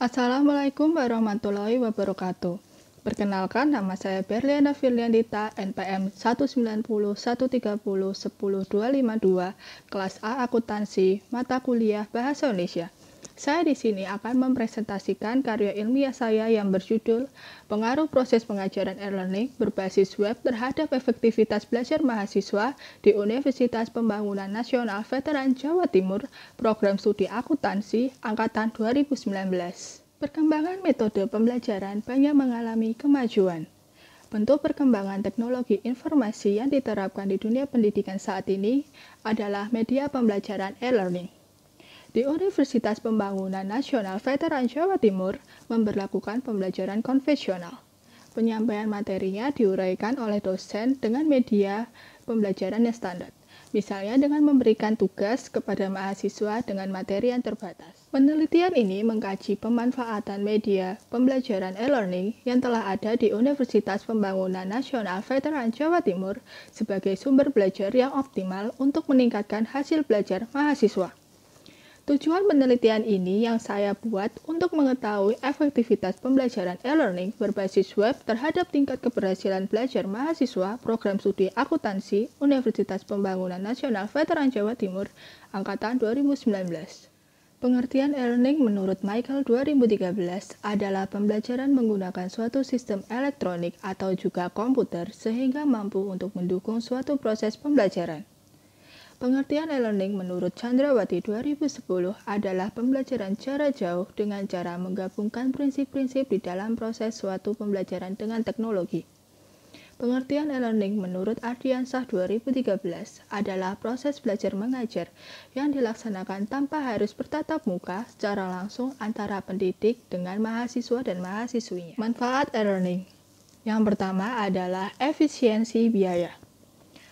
Assalamualaikum warahmatullahi wabarakatuh. Perkenalkan, nama saya Berliana Firliandita, NPM 19013010252, kelas A Akuntansi, mata kuliah Bahasa Indonesia. Saya di sini akan mempresentasikan karya ilmiah saya yang berjudul Pengaruh Proses Pengajaran e-learning berbasis web terhadap efektivitas belajar mahasiswa di Universitas Pembangunan Nasional Veteran Jawa Timur, Program Studi Akuntansi, Angkatan 2019. Perkembangan metode pembelajaran banyak mengalami kemajuan. Bentuk perkembangan teknologi informasi yang diterapkan di dunia pendidikan saat ini adalah media pembelajaran e-learning. Di Universitas Pembangunan Nasional Veteran Jawa Timur memberlakukan pembelajaran konvensional. Penyampaian materinya diuraikan oleh dosen dengan media pembelajaran yang standar, misalnya dengan memberikan tugas kepada mahasiswa dengan materi yang terbatas. Penelitian ini mengkaji pemanfaatan media pembelajaran e-learning yang telah ada di Universitas Pembangunan Nasional Veteran Jawa Timur sebagai sumber belajar yang optimal untuk meningkatkan hasil belajar mahasiswa. Tujuan penelitian ini yang saya buat untuk mengetahui efektivitas pembelajaran e-learning berbasis web terhadap tingkat keberhasilan belajar mahasiswa Program Studi Akuntansi Universitas Pembangunan Nasional Veteran Jawa Timur Angkatan 2019. Pengertian e-learning menurut Michael 2013 adalah pembelajaran menggunakan suatu sistem elektronik atau juga komputer sehingga mampu untuk mendukung suatu proses pembelajaran. Pengertian e-learning menurut Chandrawati 2010 adalah pembelajaran jarak jauh dengan cara menggabungkan prinsip-prinsip di dalam proses suatu pembelajaran dengan teknologi. Pengertian e-learning menurut Ardiansah 2013 adalah proses belajar mengajar yang dilaksanakan tanpa harus bertatap muka secara langsung antara pendidik dengan mahasiswa dan mahasiswinya. Manfaat e-learning. Yang pertama adalah efisiensi biaya.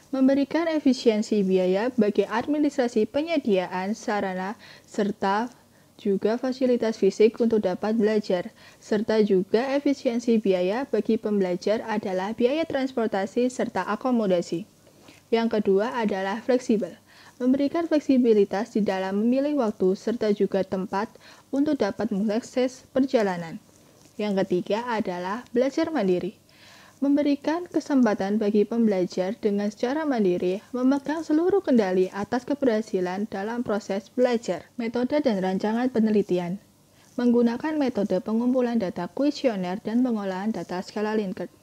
Memberikan efisiensi biaya bagi administrasi penyediaan sarana serta juga fasilitas fisik untuk dapat belajar, serta juga efisiensi biaya bagi pembelajar adalah biaya transportasi serta akomodasi. Yang kedua adalah fleksibel, memberikan fleksibilitas di dalam memilih waktu serta juga tempat untuk dapat mengakses perjalanan. Yang ketiga adalah belajar mandiri, memberikan kesempatan bagi pembelajar dengan secara mandiri memegang seluruh kendali atas keberhasilan dalam proses belajar. Metode dan rancangan penelitian. Menggunakan metode pengumpulan data kuesioner dan pengolahan data skala Likert.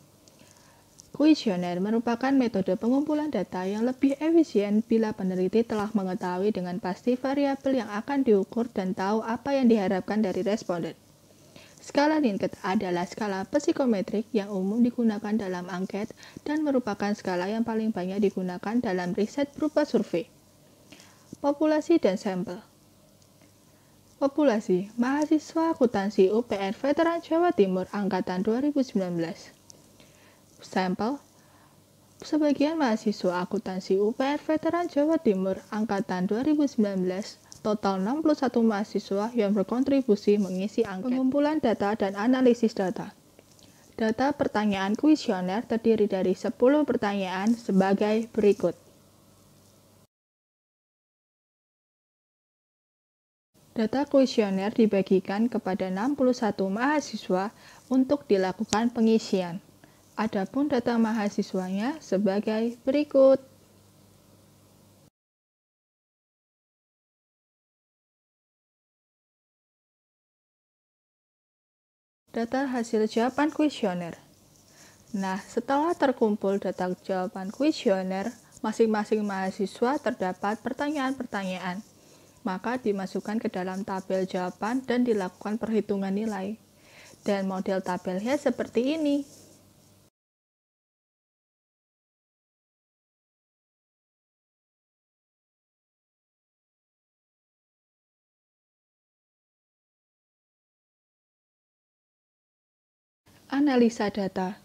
Kuesioner merupakan metode pengumpulan data yang lebih efisien bila peneliti telah mengetahui dengan pasti variabel yang akan diukur dan tahu apa yang diharapkan dari responden. Skala Likert adalah skala psikometrik yang umum digunakan dalam angket dan merupakan skala yang paling banyak digunakan dalam riset berupa survei. Populasi dan sampel. Populasi mahasiswa akuntansi UPN Veteran Jawa Timur Angkatan 2019. Sampel sebagian mahasiswa akuntansi UPN Veteran Jawa Timur Angkatan 2019. Total 61 mahasiswa yang berkontribusi mengisi angket. Pengumpulan data dan analisis data. Data pertanyaan kuesioner terdiri dari 10 pertanyaan sebagai berikut. Data kuesioner dibagikan kepada 61 mahasiswa untuk dilakukan pengisian. Adapun data mahasiswanya sebagai berikut. Data hasil jawaban kuesioner. Nah, setelah terkumpul data jawaban kuesioner, masing-masing mahasiswa terdapat pertanyaan-pertanyaan. Maka dimasukkan ke dalam tabel jawaban dan dilakukan perhitungan nilai. Dan model tabelnya seperti ini. Analisa data.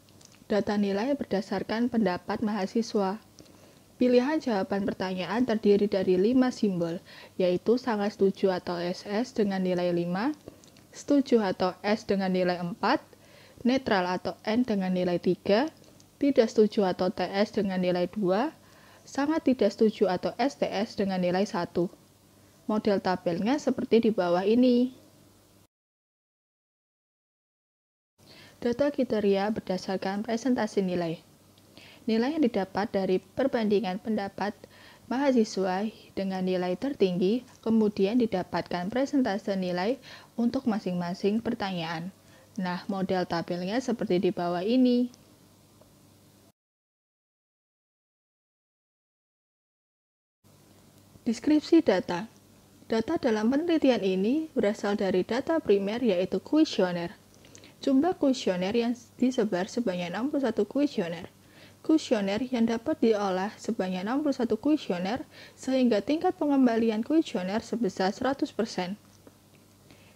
Data nilai berdasarkan pendapat mahasiswa. Pilihan jawaban pertanyaan terdiri dari 5 simbol, yaitu sangat setuju atau SS dengan nilai 5, setuju atau S dengan nilai 4, netral atau N dengan nilai 3, tidak setuju atau TS dengan nilai 2, sangat tidak setuju atau STS dengan nilai 1. Model tabelnya seperti di bawah ini. Data kriteria berdasarkan presentasi nilai. Nilai yang didapat dari perbandingan pendapat mahasiswa dengan nilai tertinggi, kemudian didapatkan presentase nilai untuk masing-masing pertanyaan. Nah, model tabelnya seperti di bawah ini. Deskripsi data. Data dalam penelitian ini berasal dari data primer yaitu kuesioner. Jumlah kuesioner yang disebar sebanyak 61 kuesioner. Kuesioner yang dapat diolah sebanyak 61 kuesioner sehingga tingkat pengembalian kuesioner sebesar 100%.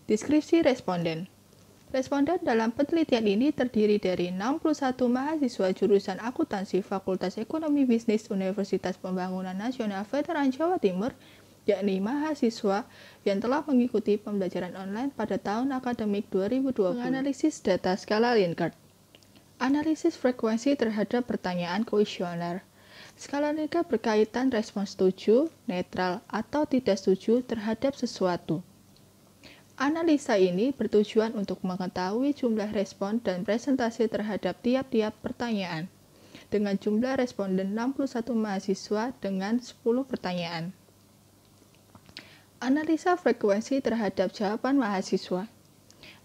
Deskripsi responden. Responden dalam penelitian ini terdiri dari 61 mahasiswa jurusan akuntansi Fakultas Ekonomi Bisnis Universitas Pembangunan Nasional Veteran Jawa Timur, yakni mahasiswa yang telah mengikuti pembelajaran online pada tahun akademik 2020. Menganalisis data skala Likert. Analisis frekuensi terhadap pertanyaan kuesioner. Skala Likert berkaitan respon setuju, netral, atau tidak setuju terhadap sesuatu. Analisa ini bertujuan untuk mengetahui jumlah respon dan presentasi terhadap tiap-tiap pertanyaan, dengan jumlah responden 61 mahasiswa dengan 10 pertanyaan. Analisa frekuensi terhadap jawaban mahasiswa.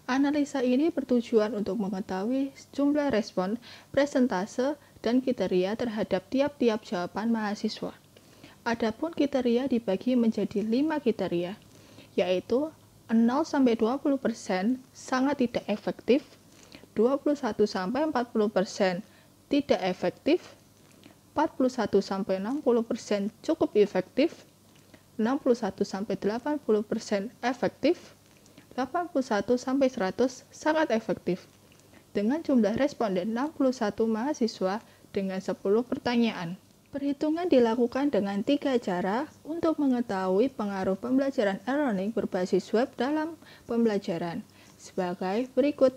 Analisa ini bertujuan untuk mengetahui jumlah respon, presentase, dan kriteria terhadap tiap-tiap jawaban mahasiswa. Adapun kriteria dibagi menjadi 5 kriteria, yaitu 0-20% sangat tidak efektif, 21-40% tidak efektif, 41-60% cukup efektif, 61-80% efektif, 81-100 sangat efektif, dengan jumlah responden 61 mahasiswa dengan 10 pertanyaan. Perhitungan dilakukan dengan 3 cara untuk mengetahui pengaruh pembelajaran e-learning berbasis web dalam pembelajaran, sebagai berikut.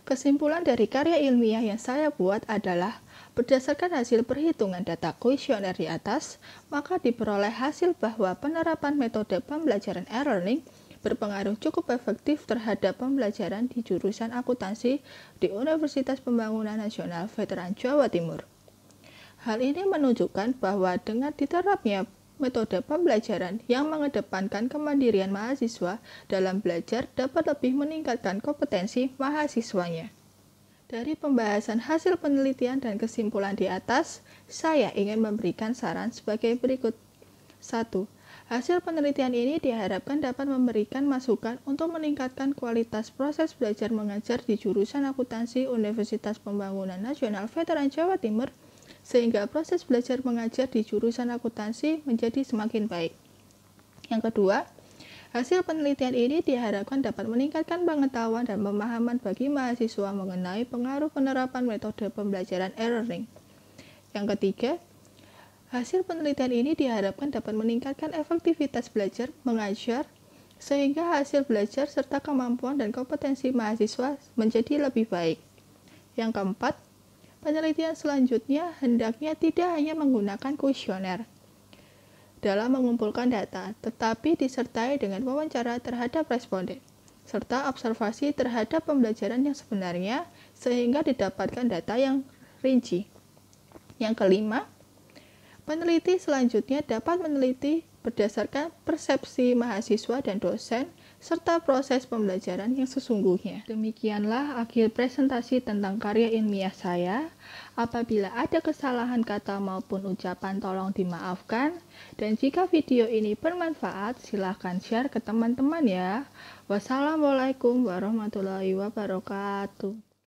Kesimpulan dari karya ilmiah yang saya buat adalah, berdasarkan hasil perhitungan data kuesioner di atas, maka diperoleh hasil bahwa penerapan metode pembelajaran e-learning berpengaruh cukup efektif terhadap pembelajaran di jurusan akuntansi di Universitas Pembangunan Nasional Veteran Jawa Timur. Hal ini menunjukkan bahwa dengan diterapnya metode pembelajaran yang mengedepankan kemandirian mahasiswa dalam belajar dapat lebih meningkatkan kompetensi mahasiswanya. Dari pembahasan hasil penelitian dan kesimpulan di atas, saya ingin memberikan saran sebagai berikut. 1. Hasil penelitian ini diharapkan dapat memberikan masukan untuk meningkatkan kualitas proses belajar mengajar di jurusan akuntansi Universitas Pembangunan Nasional Veteran Jawa Timur, sehingga proses belajar mengajar di jurusan akuntansi menjadi semakin baik. Yang kedua, hasil penelitian ini diharapkan dapat meningkatkan pengetahuan dan pemahaman bagi mahasiswa mengenai pengaruh penerapan metode pembelajaran e-learning. Yang ketiga, hasil penelitian ini diharapkan dapat meningkatkan efektivitas belajar mengajar, sehingga hasil belajar serta kemampuan dan kompetensi mahasiswa menjadi lebih baik. Yang keempat, penelitian selanjutnya hendaknya tidak hanya menggunakan kuesioner dalam mengumpulkan data, tetapi disertai dengan wawancara terhadap responden, serta observasi terhadap pembelajaran yang sebenarnya, sehingga didapatkan data yang rinci. Yang kelima, peneliti selanjutnya dapat meneliti berdasarkan persepsi mahasiswa dan dosen, serta proses pembelajaran yang sesungguhnya. Demikianlah akhir presentasi tentang karya ilmiah saya. Apabila ada kesalahan kata maupun ucapan tolong dimaafkan. Dan jika video ini bermanfaat, silahkan share ke teman-teman ya. Wassalamualaikum warahmatullahi wabarakatuh.